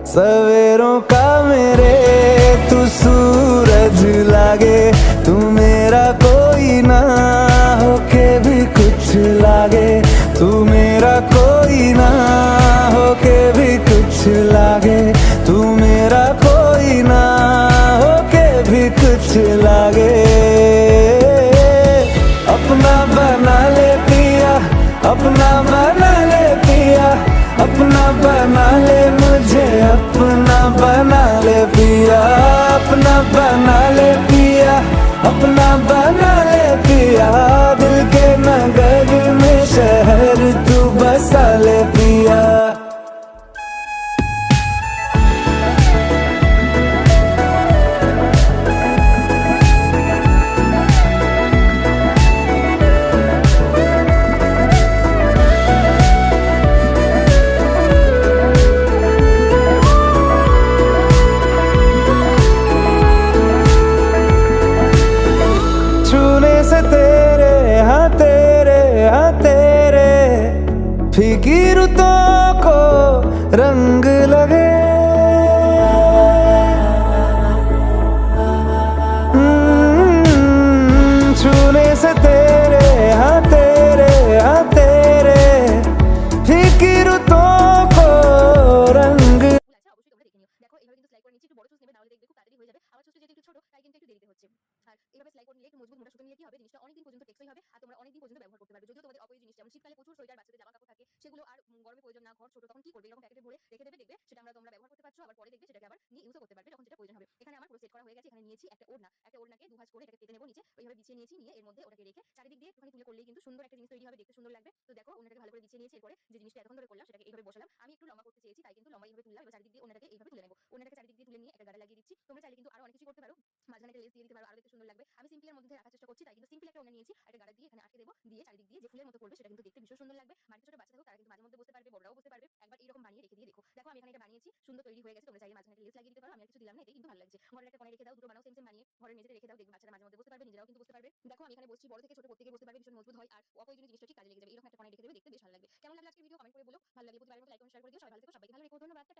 सवेरों का मेरे तू सूरज लागे, तू मेरा कोई ना होके भी कुछ लागे, तू मेरा कोई ना होके भी कुछ लागे, तू मेरा कोई ना होके भी कुछ लागे। अपना बना ले पिया, अपना बना ले पिया, अपना बना ले मुझे, अपना बना ले पिया, अपना बना ले पिया, अपना बना ले पिया। दिल के नगर में शहर तू बसा ले पिया। छूने से तेरे हाँ तेरे फीकी रुतों को रंग लगे। छूने से तेरे हाँ तेरे फीकी रुतों को रंग। আচ্ছা অবশ্যই তোমরা দেখে নিও। দেখো এভাবে কিন্তু স্লাইড করে নিচ্ছি, একটু বড় সুচ নেবে, তাহলে দেখবে খুব তাড়াতাড়ি হয়ে যাবে। আবার সুচটা যেহেতু একটু ছোট, তাই কিন্তু একটু দেরিতে হচ্ছে। আর এভাবে স্লাইড করে নিলে একটু মজবুত মোটা সুতো নিলে কি হবে, জিনিসটা অনেকদিন পর্যন্ত টেকসই হবে আর তোমরা অনেকদিন পর্যন্ত ব্যবহার করতে পারবে। যদিও তোমাদের অপরিয় জিনিস, যেমন শীতকালে প্রচুর সোয়েটার বাচ্চাদের জামা কাপড় থাকে, সেগুলো আর গরমে প্রয়োজন না, ঘর ছোট, তখন কি করবে, এরকম প্যাকেটে ভরে রেখে দেবে, দেখবে সেটা তোমরা ব্যবহার করতে পারছো, আবার পরে দেখবে সেটাকে আবার নিয়ে ইউজও করতে পারবে যখন যেটা প্রয়োজন হবে। এখানে আমার পুরো সেট করা হয়ে গেছে। এখানে নিয়েছি একটা ওড়নাকে দুভাঁজ করে এটাকে পেতে নেবো নিচে, ওইভাবে বিছিয়ে নিয়েছি, নিয়ে এর মধ্যে ওটাকে রেখে চারিদিক দিয়ে একটুখানি তুলে করলেই কিন্তু সুন্দর একটা জিনিস তৈরি হবে, দেখতে সুন্দর লাগবে। তো দেখো ওড়নাটাকে ভালো করে বিছিয়ে নিয়েছি, এরপরে যে জিনিসটা এতক্ষণ ধরে করলাম সেটাকে এইভাবে বসালাম। আমি একটু লম্বা করতে চেয়েছি, তাই কিন্তু লম্বা এইভাবে তুললাম। এবার চারিদিক দিয়ে ওড়নাটাকে এইভাবে তুলে নেবো, ওড়নাটাকে চারিদিক দিয়ে তুলে নিয়ে একটা গাড়া লাগিয়ে দিচ্ছি। তোমরা চাইলে কিন্তু আরো অনেক কিছু করতে পারো, মাঝখানে একটা লেস দিয়ে দিতে পারো, আরো দেখতে সুন্দর লাগবে। আমি সিম্পলের মধ্যে রাখার চেষ্টা করছি, তাই কিন্তু সিম্পল একটা ওড়না নিয়েছি, একটা গাড়া দিয়ে এখানে আটকে দেবো, দিয়ে চারিদিক দিয়ে যে ফুলের মতো করবে সেটা কিন্তু দেখতে ভীষণ সুন্দর লাগবে। বাড়িতে ছোট বাচ্চা থাকুক তারা কিন্তু মাঝে মধ্যে বসতে পারবে, বড়রাও বসতে পারবে। একবার এরকম বানিয়ে রেখে দিয়ে দেখো। দেখো আমি এখানে এটা বানিয়েছি, সুন্দর তৈরি হয়ে গেছে। তোমরা চাইলে মাঝখানে একটা লেস লাগিয়ে দিতে পারো, আমি আর কিছু দিলাম না, এটাই কিন্তু ভালো লাগছে। ঘরের একটা কোণে রেখে দাও, দুটো বানাও সেম বানিয়ে ঘরের মেঝেতে রেখে দাও, দেখবে বাচ্চারা মাঝে মধ্যে বসতে পারবে, নিজেরাও কিন্তু বসতে পারবে। দেখো আমি এখানে বসছি, বড় থেকে ছোট প্রত্যেকে বসতে পারবে, ভীষণ মজবুত হয় আর অপ্রয়োজনীয় জিনিসটা ঠিক কাজে লেগে যাবে। এরকম একটা কোণে রেখে দেবে, দেখতে বেশ ভালো লাগবে। কেমন লাগলো আজকের ভিডিও কমেন্ট করে বলো, ভালো লাগলে প্রতিবার মতো লাইক কমেন্ট শেয়ার করে দিও। সবাই ভালো থেকো, সবাইকে ভালো রেখো, ধন্যবাদ, টাটা।